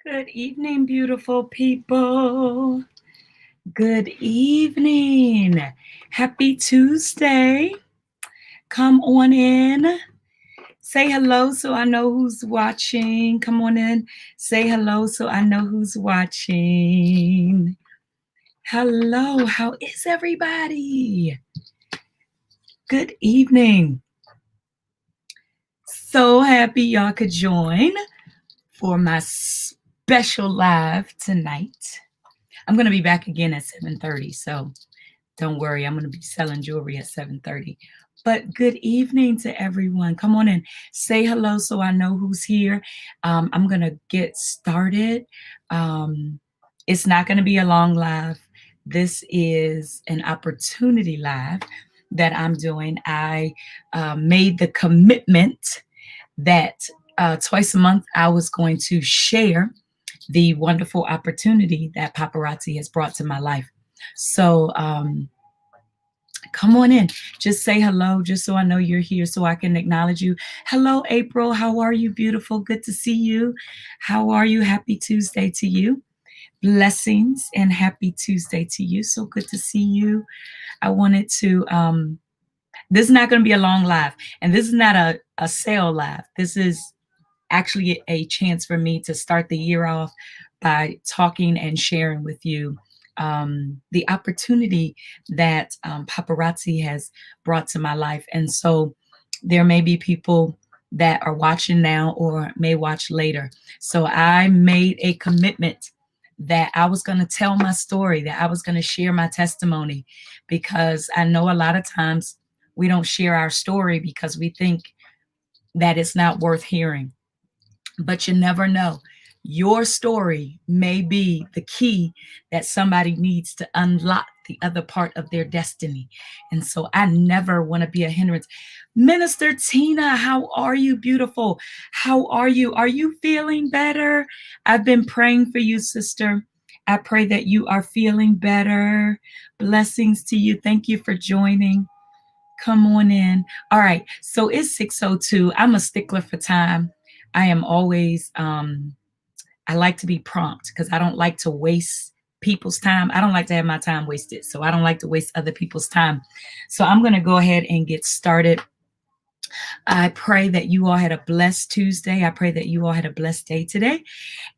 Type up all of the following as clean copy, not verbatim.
Good evening, beautiful people. Good evening. Happy Tuesday. Come on in. Say hello so I know who's watching. Come on in. Say hello so I know who's watching. Hello. How is everybody? Good evening. So happy y'all could join for my special live tonight. I'm going to be back again at 7:30, so don't worry. I'm going to be selling jewelry at 7:30. But good evening to everyone. Come on in. Say hello so I know who's here. I'm going to get started. It's not going to be a long live. This is an opportunity live that I'm doing. I made the commitment that twice a month I was going to share the wonderful opportunity that paparazzi has brought to my life. So come on in. Just say hello, just so I know you're here, so I can acknowledge you. Hello, April. How are you, beautiful? Good to see you. How are you? Happy Tuesday to you. Blessings and happy Tuesday to you. So good to see you. I wanted to, this is not going to be a long live, and this is not a sale live. This is actually a chance for me to start the year off by talking and sharing with you the opportunity that paparazzi has brought to my life. And so there may be people that are watching now or may watch later. So I made a commitment that I was going to tell my story, that I was going to share my testimony, because I know a lot of times we don't share our story because we think that it's not worth hearing. But you never know. Your story may be the key that somebody needs to unlock the other part of their destiny. And so I never want to be a hindrance. Minister Tina, how are you, beautiful? How are you? Are you feeling better? I've been praying for you, sister. I pray that you are feeling better. Blessings to you. Thank you for joining. Come on in. All right. So it's 6:02. I'm a stickler for time. I am always, I like to be prompt because I don't like to waste people's time. I don't like to have my time wasted. So I don't like to waste other people's time. So I'm going to go ahead and get started. I pray that you all had a blessed Tuesday. I pray that you all had a blessed day today.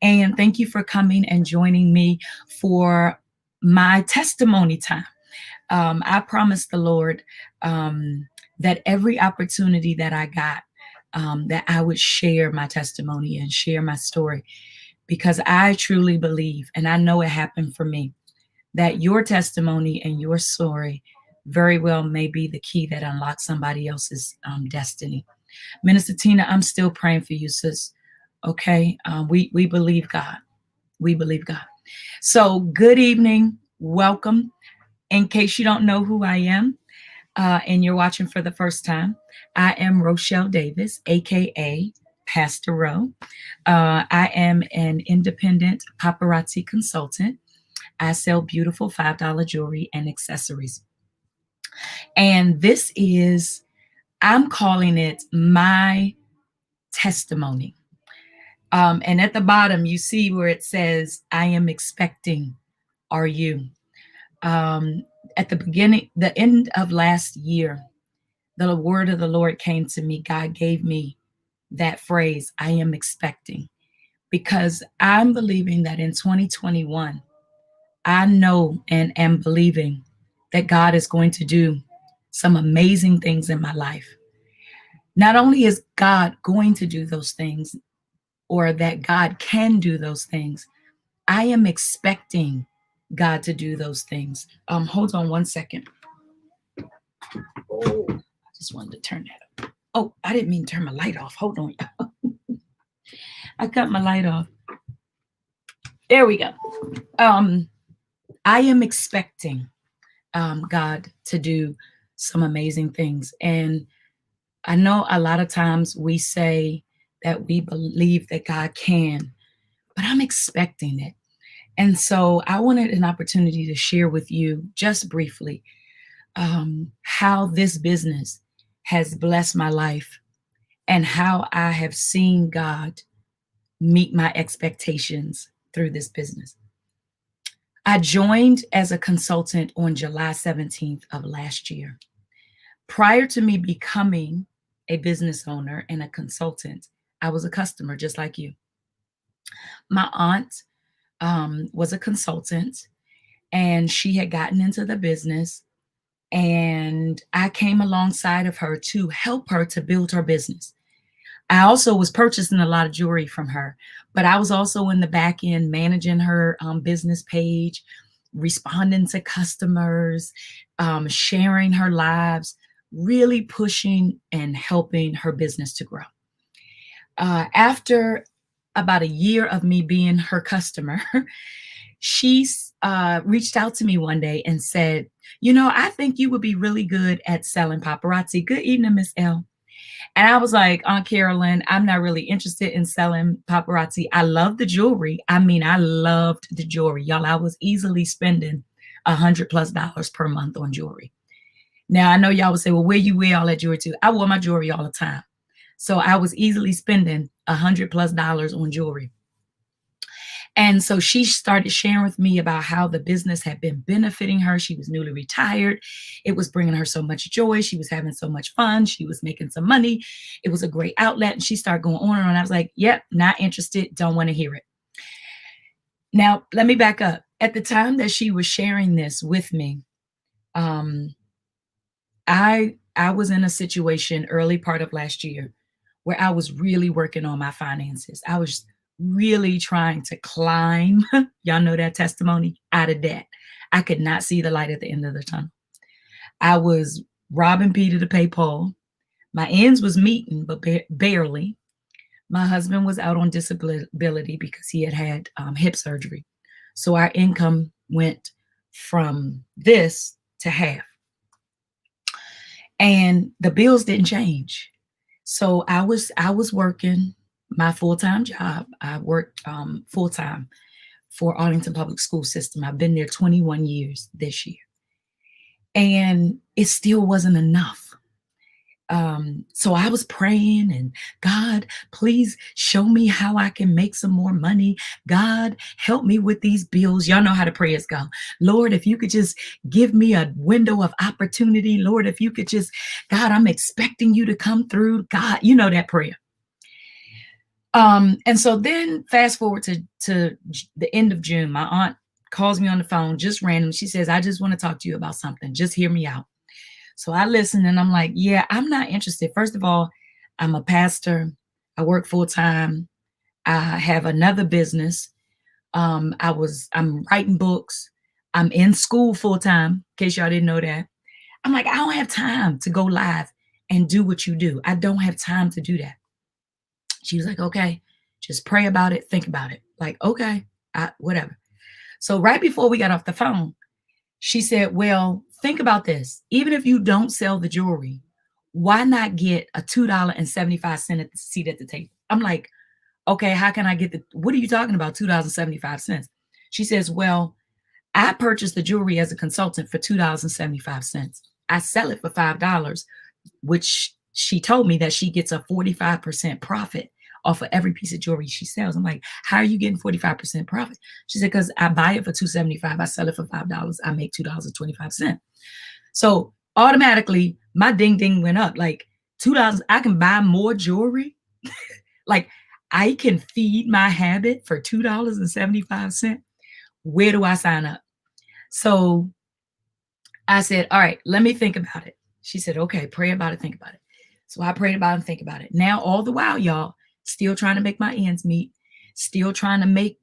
And thank you for coming and joining me for my testimony time. I promised the Lord that every opportunity that I got, that I would share my testimony and share my story, because I truly believe, and I know it happened for me, that your testimony and your story very well may be the key that unlocks somebody else's destiny. Minister Tina, I'm still praying for you, sis. Okay, we believe God. We believe God. So good evening, welcome. In case you don't know who I am, and you're watching for the first time, I am Rochelle Davis, aka Pastor Ro. I am an independent paparazzi consultant. I sell beautiful $5 jewelry and accessories. And this is, I'm calling it my testimony. And at the bottom, you see where it says, I am expecting, are you? At the beginning, the end of last year, the word of the Lord came to me. God gave me that phrase, I am expecting, because I'm believing that in 2021, I know and am believing that God is going to do some amazing things in my life. Not only is God going to do those things, or that God can do those things, I am expecting God to do those things. Hold on one second. Oh, I just wanted to turn that up. Oh, I didn't mean to turn my light off. Hold on. I cut my light off. There we go. I am expecting God to do some amazing things. And I know a lot of times we say that we believe that God can, but I'm expecting it. And so I wanted an opportunity to share with you just briefly how this business has blessed my life and how I have seen God meet my expectations through this business. I joined as a consultant on July 17th of last year. Prior to me becoming a business owner and a consultant, I was a customer just like you. My aunt was a consultant and she had gotten into the business, and I came alongside of her to help her to build her business. I also was purchasing a lot of jewelry from her, but I was also in the back end managing her business page, responding to customers, sharing her lives, really pushing and helping her business to grow. After about a year of me being her customer, she reached out to me one day and said, "You know, I think you would be really good at selling paparazzi. Good evening, Miss L." And I was like, "Aunt Carolyn, I'm not really interested in selling paparazzi. I love the jewelry. I mean, I loved the jewelry. Y'all, I was easily spending $100+ per month on jewelry." Now, I know y'all would say, "Well, where you wear all that jewelry to?" I wore my jewelry all the time. So I was easily spending $100+ on jewelry. And so she started sharing with me about how the business had been benefiting her. She was newly retired. It was bringing her so much joy. She was having so much fun. She was making some money. It was a great outlet. And she started going on and on. I was like, "Yep, not interested. Don't want to hear it." Now, let me back up. At the time that she was sharing this with me, um, I was in a situation early part of last year where I was really working on my finances. I was really trying to climb, y'all know that testimony, out of debt. I could not see the light at the end of the tunnel. I was robbing Peter to pay Paul. My ends was meeting, but barely. My husband was out on disability because he had had hip surgery. So our income went from this to half. And the bills didn't change. So I was working my full-time job. I worked full-time for Arlington Public School System. I've been there 21 years this year. And it still wasn't enough. So I was praying and, "God, please show me how I can make some more money. God, help me with these bills." Y'all know how the prayers go. "Lord, if you could just give me a window of opportunity. Lord, if you could just, God, I'm expecting you to come through." God, you know that prayer. And so then fast forward to the end of June, my aunt calls me on the phone, just random. She says, "I just want to talk to you about something. Just hear me out." So I listen and I'm like, "Yeah, I'm not interested." First of all, I'm a pastor. I work full time. I have another business. I'm writing books. I'm in school full time, in case y'all didn't know that. I'm like, "I don't have time to go live and do what you do. I don't have time to do that." She was like, "Okay, just pray about it, think about it." Like, okay, whatever. So right before we got off the phone, she said, "Well, think about this. Even if you don't sell the jewelry, why not get a $2.75 at the seat at the table?" I'm like, "Okay, how can I get what are you talking about, $2.75?" She says, "Well, I purchased the jewelry as a consultant for $2.75. I sell it for $5, which she told me that she gets a 45% profit off of every piece of jewelry she sells." I'm like, "How are you getting 45% profit?" She said, "Because I buy it for $2.75, I sell it for $5, I make $2.25. So automatically my ding ding went up. Like, $2, I can buy more jewelry. Like, I can feed my habit for $2.75. Where do I sign up? So I said, "All right, let me think about it." She said, "Okay, pray about it, think about it." So I prayed about it and think about it. Now, all the while, y'all, still trying to make my ends meet, still trying to make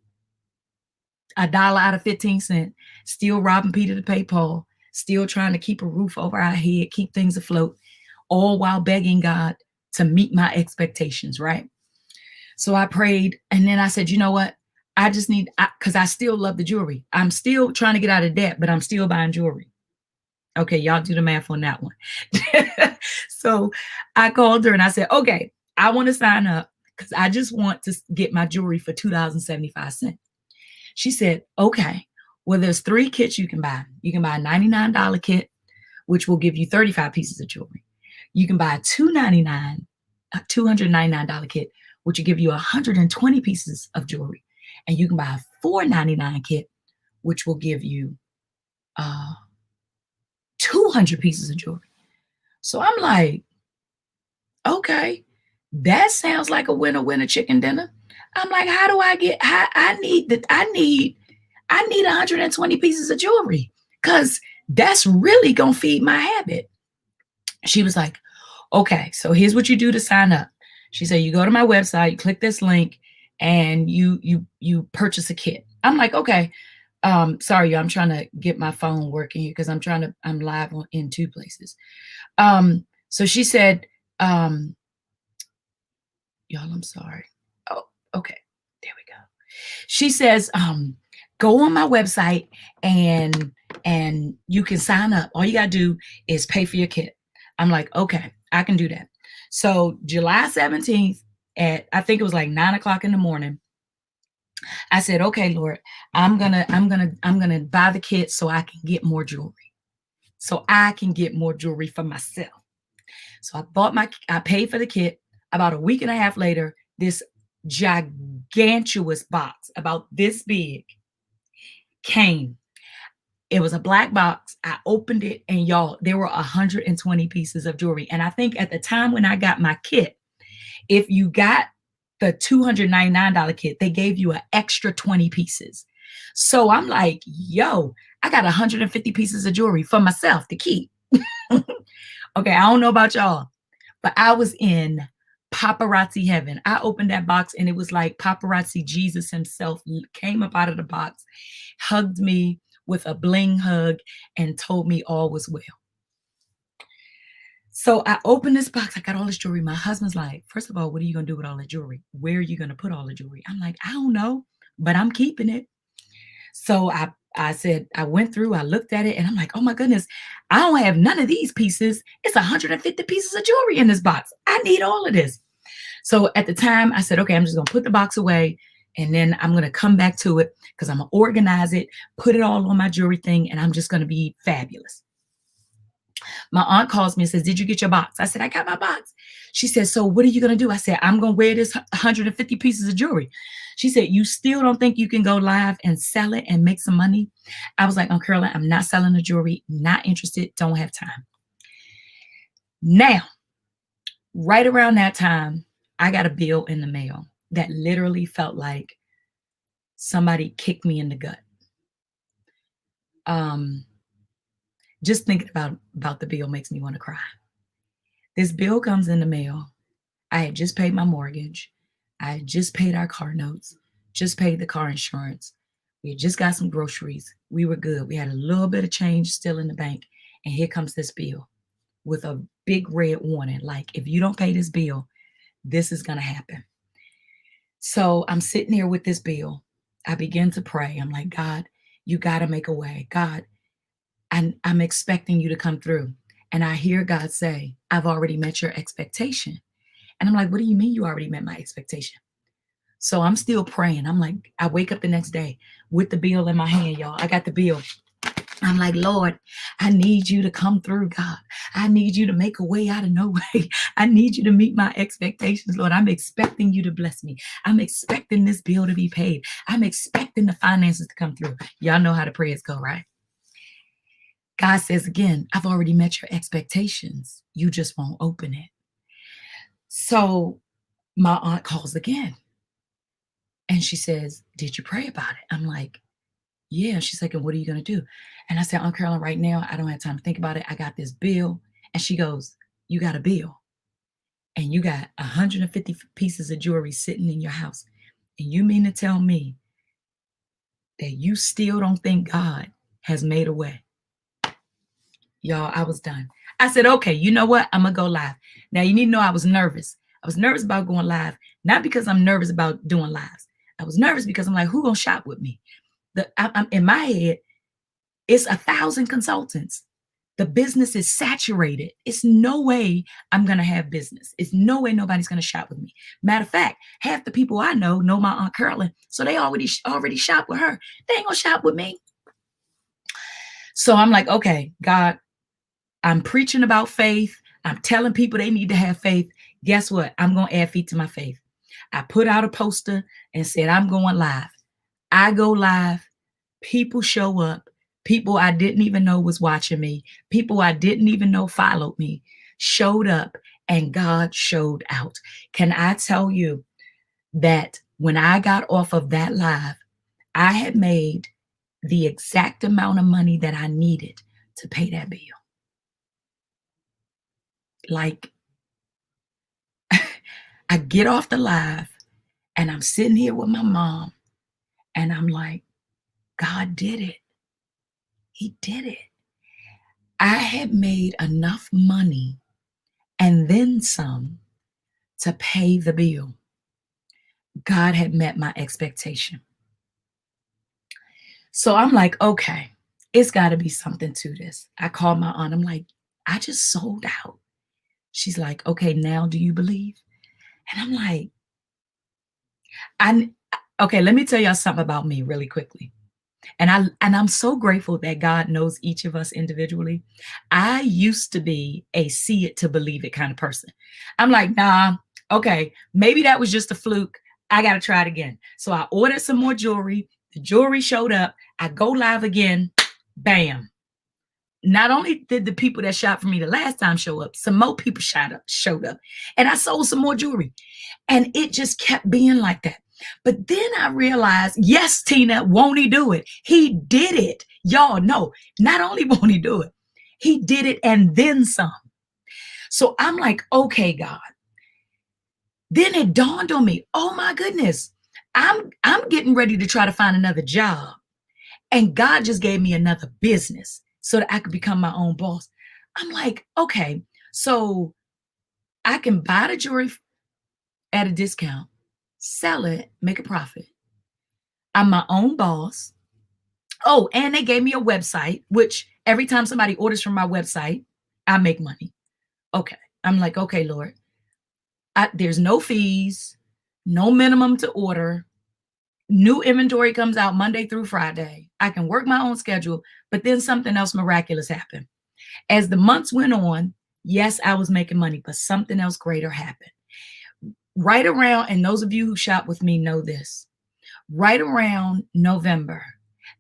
a dollar out of 15 cents, still robbing Peter to pay Paul, still trying to keep a roof over our head, keep things afloat, all while begging God to meet my expectations, right? So I prayed, and then I said, "You know what? I just need, because I still love the jewelry. I'm still trying to get out of debt, but I'm still buying jewelry." Okay, y'all do the math on that one. So I called her and I said, "Okay, I want to sign up because I just want to get my jewelry for $2.75. She said, "Okay, well, there's 3 kits you can buy. You can buy a $99 kit, which will give you 35 pieces of jewelry. You can buy a $299 kit, which will give you 120 pieces of jewelry. And you can buy a $4.99 kit, which will give you 200 pieces of jewelry. So I'm like, okay, that sounds like a winner chicken dinner. I'm like, how do I get, I need 120 pieces of jewelry because that's really going to feed my habit. She was like, okay, so here's what you do to sign up. She said, you go to my website, you click this link, and you purchase a kit. I'm like, okay. Sorry, I'm trying to get my phone working here because I'm live in 2 places. So she said, y'all, I'm sorry. Oh, okay. There we go. She says, go on my website and you can sign up. All you got to do is pay for your kit. I'm like, okay, I can do that. So July 17th at, I think it was like 9:00 in the morning, I said, okay, Lord, I'm gonna buy the kit so I can get more jewelry. So I can get more jewelry for myself. So I paid for the kit. About a week and a half later, this gigantuous box, about this big, came. It was a black box. I opened it, and y'all, there were 120 pieces of jewelry. And I think at the time when I got my kit, if you got the $299 kit, they gave you an extra 20 pieces. So I'm like, yo, I got 150 pieces of jewelry for myself to keep. Okay, I don't know about y'all, but I was in paparazzi heaven. I opened that box, and it was like paparazzi Jesus himself came up out of the box, hugged me with a bling hug, and told me all was well. So I opened this box. I got all this jewelry. My husband's like, first of all, what are you going to do with all the jewelry? Where are you going to put all the jewelry? I'm like, I don't know, but I'm keeping it. So I said, I went through, I looked at it, and I'm like, oh my goodness, I don't have none of these pieces. It's 150 pieces of jewelry in this box. I need all of this. So at the time I said, okay, I'm just going to put the box away, and then I'm going to come back to it because I'm going to organize it, put it all on my jewelry thing, and I'm just going to be fabulous. My aunt calls me and says, did you get your box? I said, I got my box. She said, so what are you going to do? I said, I'm going to wear this 150 pieces of jewelry. She said, you still don't think you can go live and sell it and make some money? I was like, Aunt Caroline, I'm not selling the jewelry. Not interested. Don't have time. Now, right around that time, I got a bill in the mail that literally felt like somebody kicked me in the gut. Just thinking about the bill makes me want to cry. This bill comes in the mail. I had just paid my mortgage. I had just paid our car notes, just paid the car insurance. We had just got some groceries. We were good. We had a little bit of change still in the bank. And here comes this bill with a big red warning. Like, if you don't pay this bill, this is going to happen. So I'm sitting here with this bill. I begin to pray. I'm like, God, you got to make a way. God, I'm expecting you to come through. And I hear God say, I've already met your expectation. And I'm like, what do you mean you already met my expectation? So I'm still praying. I'm like, I wake up the next day with the bill in my hand, y'all. I got the bill. I'm like, Lord, I need you to come through, God. I need you to make a way out of no way. I need you to meet my expectations, Lord. I'm expecting you to bless me. I'm expecting this bill to be paid. I'm expecting the finances to come through. Y'all know how the prayers go, right? God says again, I've already met your expectations. You just won't open it. So my aunt calls again. And she says, did you pray about it? I'm like, yeah. She's like, and what are you going to do? And I said, Aunt Caroline, right now, I don't have time to think about it. I got this bill. And she goes, you got a bill. And you got 150 pieces of jewelry sitting in your house. And you mean to tell me that you still don't think God has made a way? Y'all, I was done. I said, okay, you know what? I'm going to go live. Now, you need to know I was nervous. I was nervous about going live, not because I'm nervous about doing lives. I was nervous because I'm like, who going to shop with me? I'm in my head, it's 1,000 consultants. The business is saturated. It's no way I'm going to have business. It's no way nobody's going to shop with me. Matter of fact, half the people I know my Aunt Caroline, so they already shop with her. They ain't going to shop with me. So I'm like, okay, God, I'm preaching about faith. I'm telling people they need to have faith. Guess what? I'm going to add feet to my faith. I put out a poster and said, I'm going live. I go live. People show up. People I didn't even know was watching me. People I didn't even know followed me showed up, and God showed out. Can I tell you that when I got off of that live, I had made the exact amount of money that I needed to pay that bill. Like, I get off the live and I'm sitting here with my mom and I'm like, God did it. He did it. I had made enough money and then some to pay the bill. God had met my expectation. So I'm like, okay, it's got to be something to this. I called my aunt. I'm like, I just sold out. She's like, okay, now do you believe? And I'm like, okay, let me tell y'all something about me really quickly. And I'm so grateful that God knows each of us individually. I used to be a see it to believe it kind of person. I'm like, nah, okay, maybe that was just a fluke. I got to try it again. So I ordered some more jewelry. The jewelry showed up. I go live again. Bam. Not only did the people that shot for me the last time show up, some more people showed up. And I sold some more jewelry. And it just kept being like that. But then I realized, yes, Tina, won't he do it? He did it. Y'all know, not only won't he do it, he did it and then some. So I'm like, okay, God. Then it dawned on me, oh my goodness, I'm getting ready to try to find another job. And God just gave me another business so that I could become my own boss. I'm like, okay, so I can buy the jewelry at a discount, sell it, make a profit. I'm my own boss. Oh, and they gave me a website, which every time somebody orders from my website, I make money. Okay. I'm like, okay, Lord, there's no fees, no minimum to order. New inventory comes out Monday through Friday. I can work my own schedule, but then something else miraculous happened. As the months went on, yes, I was making money, but something else greater happened. Right around, and those of you who shop with me know this, right around November,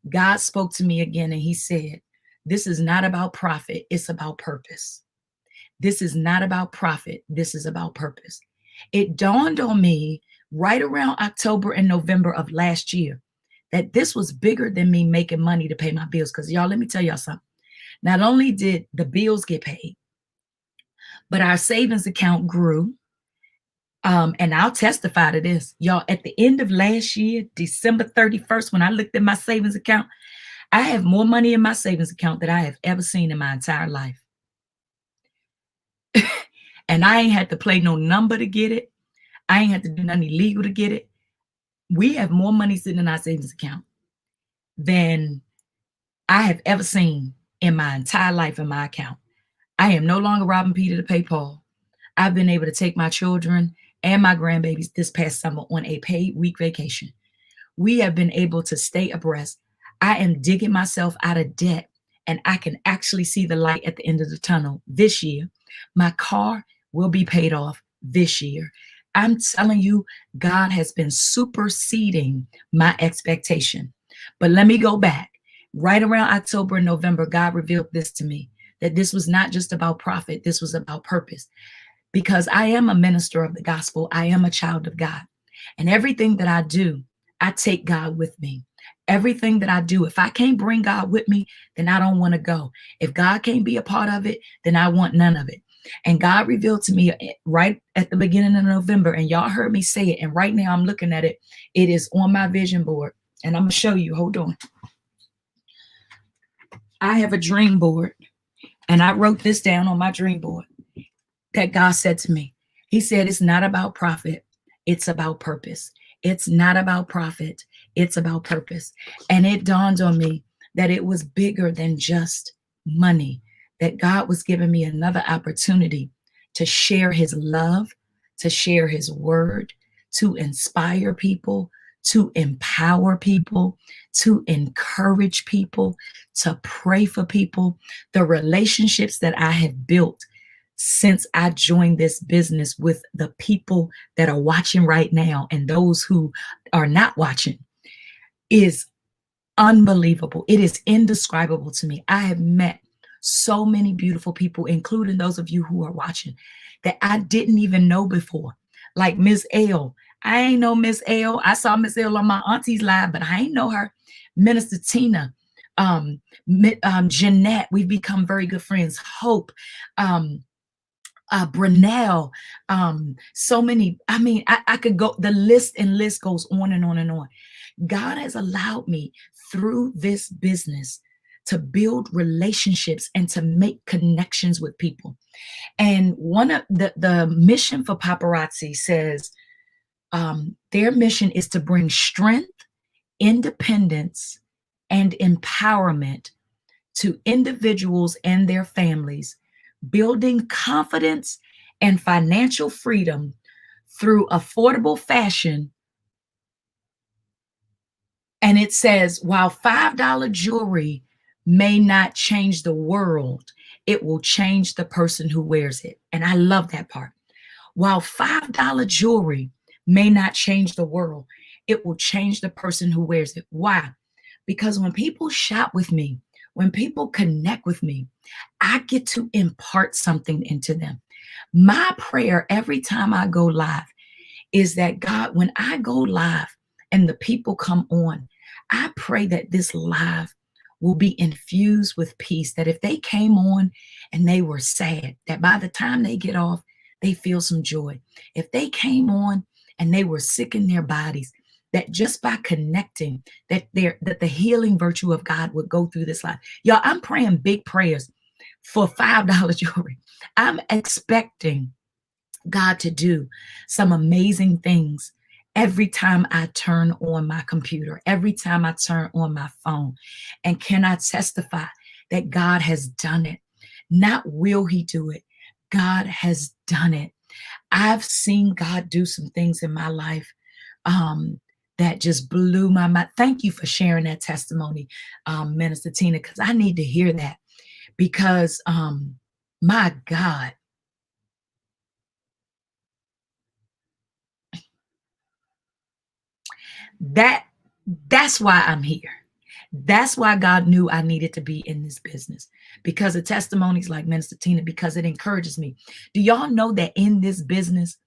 God spoke to me again and he said, this is not about profit, it's about purpose. This is not about profit, this is about purpose. It dawned on me right around October and November of last year that this was bigger than me making money to pay my bills. Because y'all, let me tell y'all something. Not only did the bills get paid, but our savings account grew. And I'll testify to this. Y'all, at the end of last year, December 31st, when I looked at my savings account, I have more money in my savings account than I have ever seen in my entire life. And I ain't had to play no number to get it. I ain't had to do nothing illegal to get it. We have more money sitting in our savings account than I have ever seen in my entire life in my account. I am no longer robbing Peter to pay Paul. I've been able to take my children and my grandbabies this past summer on a paid week vacation. We have been able to stay abreast. I am digging myself out of debt, and I can actually see the light at the end of the tunnel this year. My car will be paid off this year. I'm telling you, God has been superseding my expectation. But let me go back. Right around October and November, God revealed this to me, that this was not just about profit, this was about purpose. Because I am a minister of the gospel, I am a child of God. And everything that I do, I take God with me. Everything that I do, if I can't bring God with me, then I don't want to go. If God can't be a part of it, then I want none of it. And God revealed to me right at the beginning of November, and y'all heard me say it. And right now I'm looking at it. It is on my vision board. And I'm going to show you. Hold on. I have a dream board. And I wrote this down on my dream board that God said to me. He said, it's not about profit. It's about purpose. It's not about profit. It's about purpose. And it dawned on me that it was bigger than just money, that God was giving me another opportunity to share his love, to share his word, to inspire people, to empower people, to encourage people, to pray for people. The relationships that I have built since I joined this business with the people that are watching right now and those who are not watching is unbelievable. It is indescribable to me. I have met so many beautiful people, including those of you who are watching, that I didn't even know before. Like Miss L. I ain't know Miss L. I saw Miss L on my auntie's live, but I ain't know her. Minister Tina, Jeanette, we've become very good friends. Hope, um, Brunel, so many. I mean, I could go, the list and list goes on and on and on. God has allowed me through this business to build relationships and to make connections with people. And one of the mission for Paparazzi says their mission is to bring strength, independence, and empowerment to individuals and their families, building confidence and financial freedom through affordable fashion. And it says, while $5 jewelry may not change the world, it will change the person who wears it. And I love that part. While $5 jewelry may not change the world, it will change the person who wears it. Why? Because when people shop with me, when people connect with me, I get to impart something into them. My prayer every time I go live is that God, when I go live and the people come on, I pray that this live will be infused with peace, that if they came on and they were sad, that by the time they get off, they feel some joy. If they came on and they were sick in their bodies, that just by connecting, that the healing virtue of God would go through this life. Y'all, I'm praying big prayers for $5 jewelry. I'm expecting God to do some amazing things every time I turn on my computer, every time I turn on my phone. And can I testify that God has done it? Not will he do it, God has done it. I've seen God do some things in my life that just blew my mind. Thank you for sharing that testimony, Minister Tina, because I need to hear that. Because my God, that's why I'm here. That's why God knew I needed to be in this business, because of testimonies like Minister Tina, because it encourages me. Do y'all know that in this business,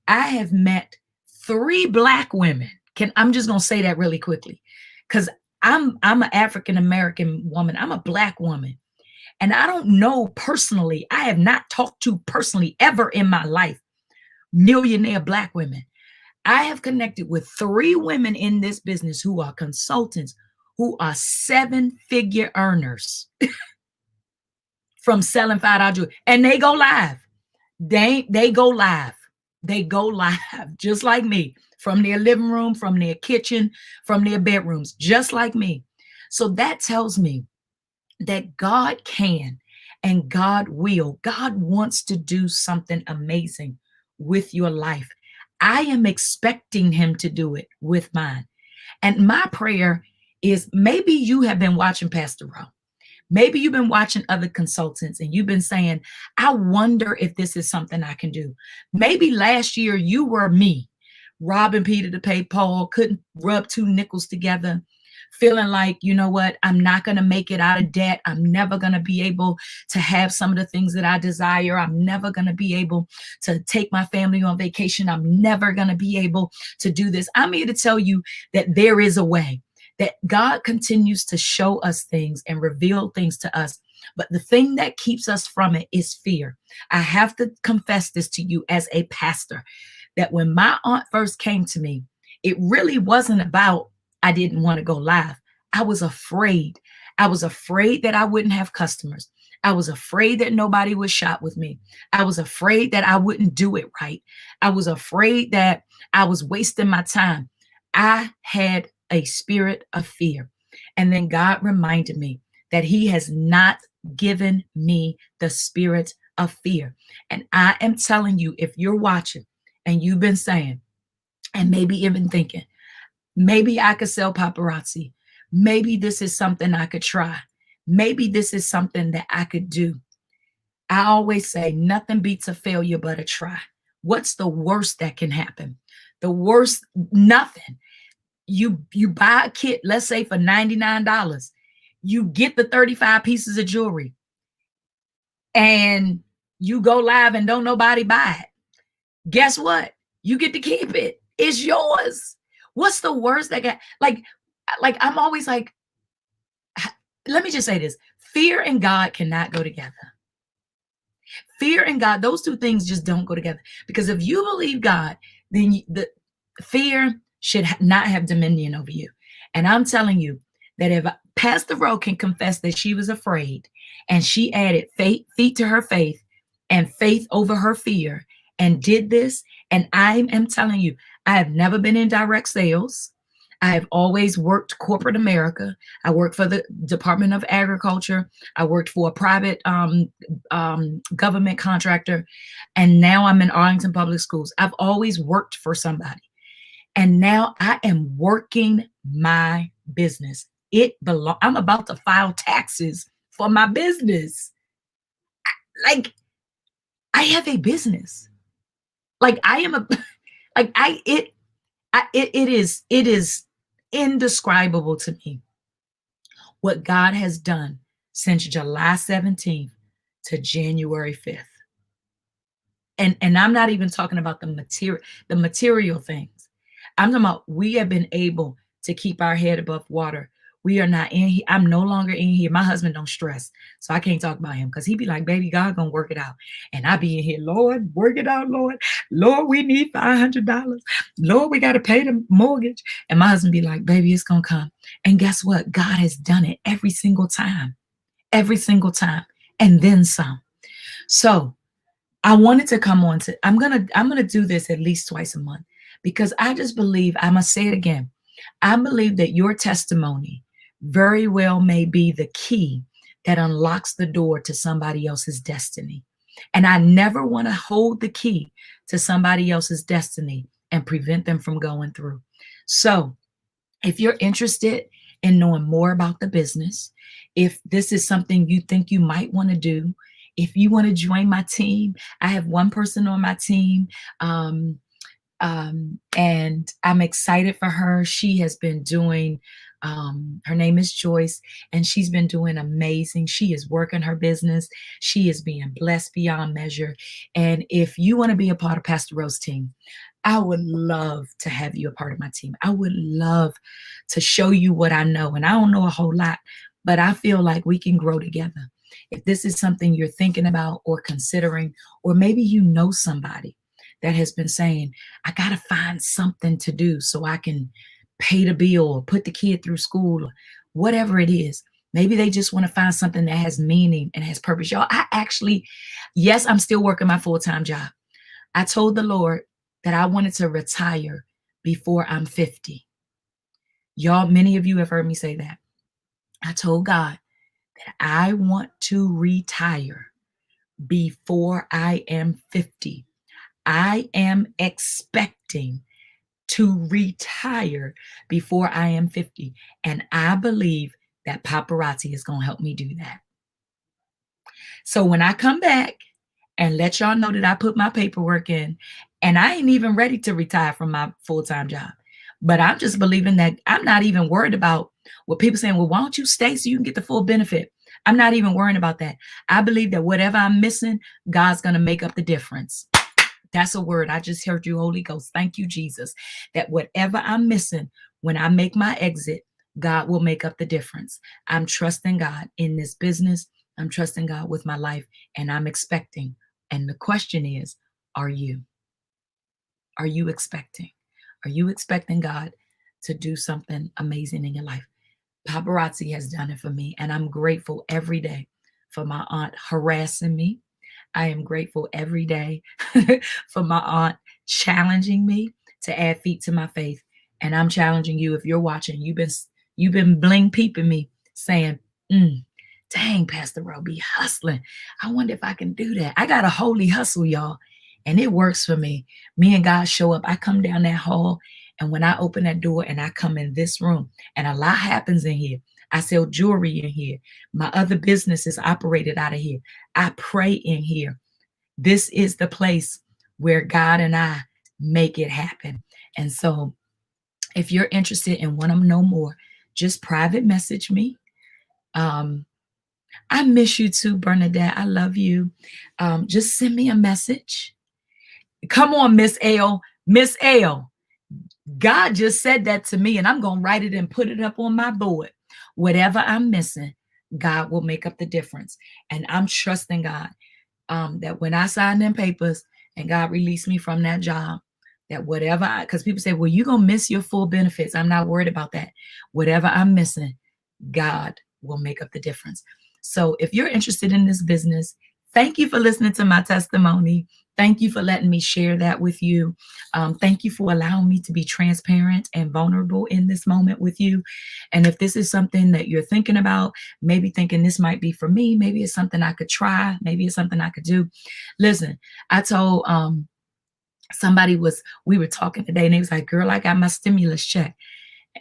I have met 3 Black women. I'm just gonna say that really quickly, because I'm an African American woman. I'm a Black woman, and I don't know personally. I have not talked to personally ever in my life millionaire Black women. I have connected with 3 women in this business who are consultants, who are 7-figure earners from selling $5 jewelry, and they go live. They go live. They go live just like me, from their living room, from their kitchen, from their bedrooms, just like me. So that tells me that God can and God will. God wants to do something amazing with your life. I am expecting him to do it with mine. And my prayer is, maybe you have been watching Pastor Rowe. Maybe you've been watching other consultants and you've been saying, I wonder if this is something I can do. Maybe last year you were me, robbing Peter to pay Paul, couldn't rub 2 nickels together, feeling like, you know what, I'm not going to make it out of debt. I'm never going to be able to have some of the things that I desire. I'm never going to be able to take my family on vacation. I'm never going to be able to do this. I'm here to tell you that there is a way, that God continues to show us things and reveal things to us. But the thing that keeps us from it is fear. I have to confess this to you as a pastor, that when my aunt first came to me, it really wasn't about I didn't want to go live. I was afraid. I was afraid that I wouldn't have customers. I was afraid that nobody would shop with me. I was afraid that I wouldn't do it right. I was afraid that I was wasting my time. I had a spirit of fear. And then God reminded me that he has not given me the spirit of fear. And I am telling you, if you're watching and you've been saying, and maybe even thinking, maybe I could sell paparazzi. Maybe this is something I could try. Maybe this is something that I could do. I always say nothing beats a failure but a try. What's the worst that can happen? The worst, nothing. You buy a kit, let's say for $99. You get the 35 pieces of jewelry and you go live and don't nobody buy it. Guess what? You get to keep it. It's yours. What's the worst that got like I'm always like, let me just say this. Fear and God cannot go together. Fear and God, those two things just don't go together. Because if you believe God, then the fear should not have dominion over you. And I'm telling you that if Pastor Rowe can confess that she was afraid and she added feet to her faith and faith over her fear and did this, and I am telling you, I have never been in direct sales. I have always worked corporate America. I worked for the Department of Agriculture. I worked for a private government contractor. And now I'm in Arlington Public Schools. I've always worked for somebody. And now I am working my business. I'm about to file taxes for my business. Like, I have a business. Like, I am a, like, it is indescribable to me what God has done since July 17th to January 5th. And I'm not even talking about the material things. I'm talking about we have been able to keep our head above water. We are not in here. I'm no longer in here. My husband don't stress, so I can't talk about him because he be like, baby, God gonna work it out. And I be in here, Lord, work it out, Lord. Lord, we need $500. Lord, we got to pay the mortgage. And my husband be like, baby, it's gonna come. And guess what? God has done it every single time, and then some. So I wanted to come on to, I'm gonna do this at least twice a month because I just believe, I must say it again, I believe that your testimony very well may be the key that unlocks the door to somebody else's destiny. And I never want to hold the key to somebody else's destiny and prevent them from going through. So if you're interested in knowing more about the business, if this is something you think you might want to do, if you want to join my team, I have one person on my team. And I'm excited for her. She has been doing, her name is Joyce, and she's been doing amazing. She is working her business. She is being blessed beyond measure. And if you want to be a part of Pastor Rowe's team, I would love to have you a part of my team. I would love to show you what I know. And I don't know a whole lot, but I feel like we can grow together. If this is something you're thinking about or considering, or maybe you know somebody that has been saying, I got to find something to do so I can pay the bill or put the kid through school or whatever it is. Maybe they just want to find something that has meaning and has purpose. Y'all, yes, I'm still working my full-time job. I told the Lord that I wanted to retire before I'm 50. Y'all, many of you have heard me say that. I told God that I want to retire before I am 50. I am expecting to retire before I am 50. And I believe that paparazzi is going to help me do that. So when I come back and let y'all know that I put my paperwork in, and I ain't even ready to retire from my full-time job, but I'm just believing that I'm not even worried about what people saying, well, why don't you stay so you can get the full benefit? I'm not even worrying about that. I believe that whatever I'm missing, God's going to make up the difference. That's a word. I just heard you, Holy Ghost. Thank you, Jesus. That whatever I'm missing, when I make my exit, God will make up the difference. I'm trusting God in this business. I'm trusting God with my life, and I'm expecting. And the question is, are you? Are you expecting? Are you expecting God to do something amazing in your life? Paparazzi has done it for me, and I'm grateful every day for my aunt harassing me. I am grateful every day for my aunt challenging me to add feet to my faith. And I'm challenging you, if you're watching, you've been bling peeping me saying, dang, Pastor Rowe be hustling. I wonder if I can do that. I got a holy hustle, y'all. And it works for me. Me and God show up. I come down that hall And when I open that door and I come in this room, and a lot happens in here. I sell jewelry in here. My other business is operated out of here. I pray in here. This is the place where God and I make it happen. And so if you're interested and want to know more, just private message me. I miss you too, Bernadette. I love you. Just send me a message. Come on, Miss L. Miss L. God just said that to me, and I'm going to write it and put it up on my board. Whatever I'm missing, God will make up the difference. And I'm trusting God that when I sign them papers and God released me from that job, that whatever, because people say, well, you're going to miss your full benefits. I'm not worried about that. Whatever I'm missing, God will make up the difference. So if you're interested in this business, thank you for listening to my testimony. Thank you for letting me share that with you. Thank you for allowing me to be transparent and vulnerable in this moment with you. And if this is something that you're thinking about, maybe thinking this might be for me, maybe it's something I could try, maybe it's something I could do. Listen, I told we were talking today, and they was like, girl, I got my stimulus check.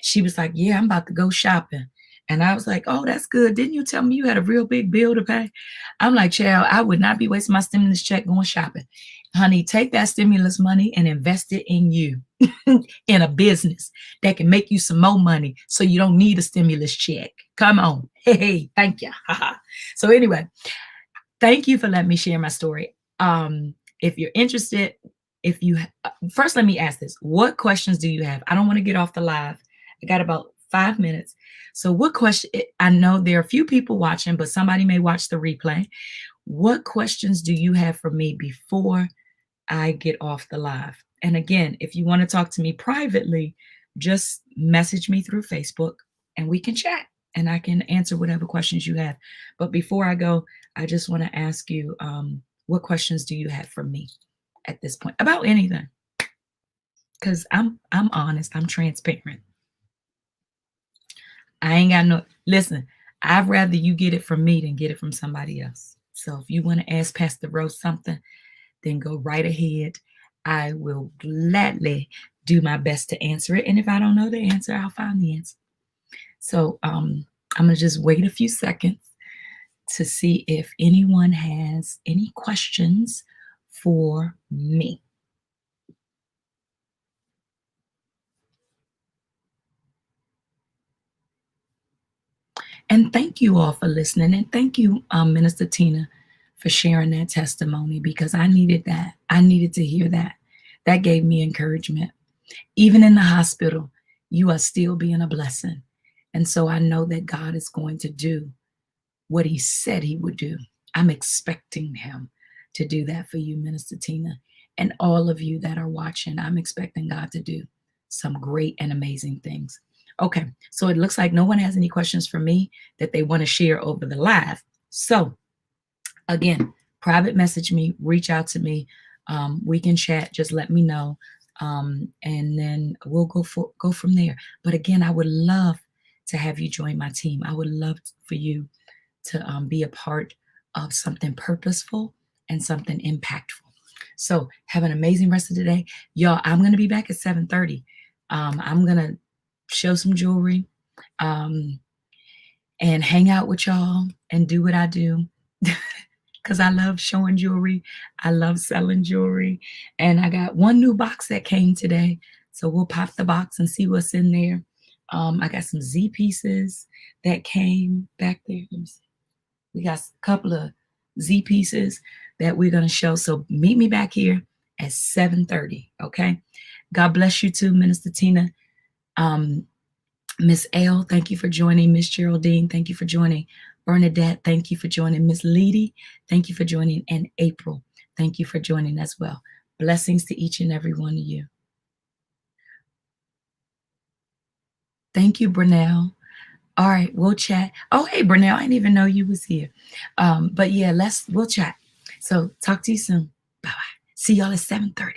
She was like, yeah, I'm about to go shopping. And I was like, oh, that's good. Didn't you tell me you had a real big bill to pay? I'm like, child, I would not be wasting my stimulus check going shopping. Honey, take that stimulus money and invest it in you, in a business that can make you some more money so you don't need a stimulus check. Come on. Hey, thank you. So anyway, thank you for letting me share my story. If you're interested, first, let me ask this. What questions do you have? I don't want to get off the live. I got about 5 minutes. So what question, I know there are a few people watching, but somebody may watch the replay. What questions do you have for me before I get off the live? And again, if you want to talk to me privately, just message me through Facebook and we can chat and I can answer whatever questions you have. But before I go, I just want to ask you, what questions do you have for me at this point about anything? Because I'm honest, I'm transparent. I ain't got no, listen, I'd rather you get it from me than get it from somebody else. So if you want to ask Pastor Rose something, then go right ahead. I will gladly do my best to answer it. And if I don't know the answer, I'll find the answer. So I'm going to just wait a few seconds to see if anyone has any questions for me. And thank you all for listening. And thank you, Minister Tina, for sharing that testimony, because I needed that. I needed to hear that. That gave me encouragement. Even in the hospital, you are still being a blessing. And so I know that God is going to do what he said he would do. I'm expecting him to do that for you, Minister Tina, and all of you that are watching. I'm expecting God to do some great and amazing things. Okay, so it looks like no one has any questions for me that they want to share over the live. So again, private message me, reach out to me. We can chat, just let me know. And then we'll go from there. But again, I would love to have you join my team. I would love for you to be a part of something purposeful and something impactful. So have an amazing rest of the day. Y'all, I'm going to be back at 7:30. I'm going to show some jewelry and hang out with y'all and do what I do. Because I love showing jewelry. I love selling jewelry. And I got one new box that came today. So we'll pop the box and see what's in there. I got some Z pieces that came back there. Let me see. We got a couple of Z pieces that we're going to show. So meet me back here at 7:30. Okay. God bless you too, Minister Tina. Miss L, thank you for joining. Miss Geraldine, thank you for joining. Bernadette, thank you for joining. Miss Leedy, thank you for joining. And April, thank you for joining as well. Blessings to each and every one of you. Thank you, Brunel. All right, we'll chat. Oh, hey, Brunel, I didn't even know you was here. But yeah, we'll chat. So talk to you soon. Bye-bye. See y'all at 7:30.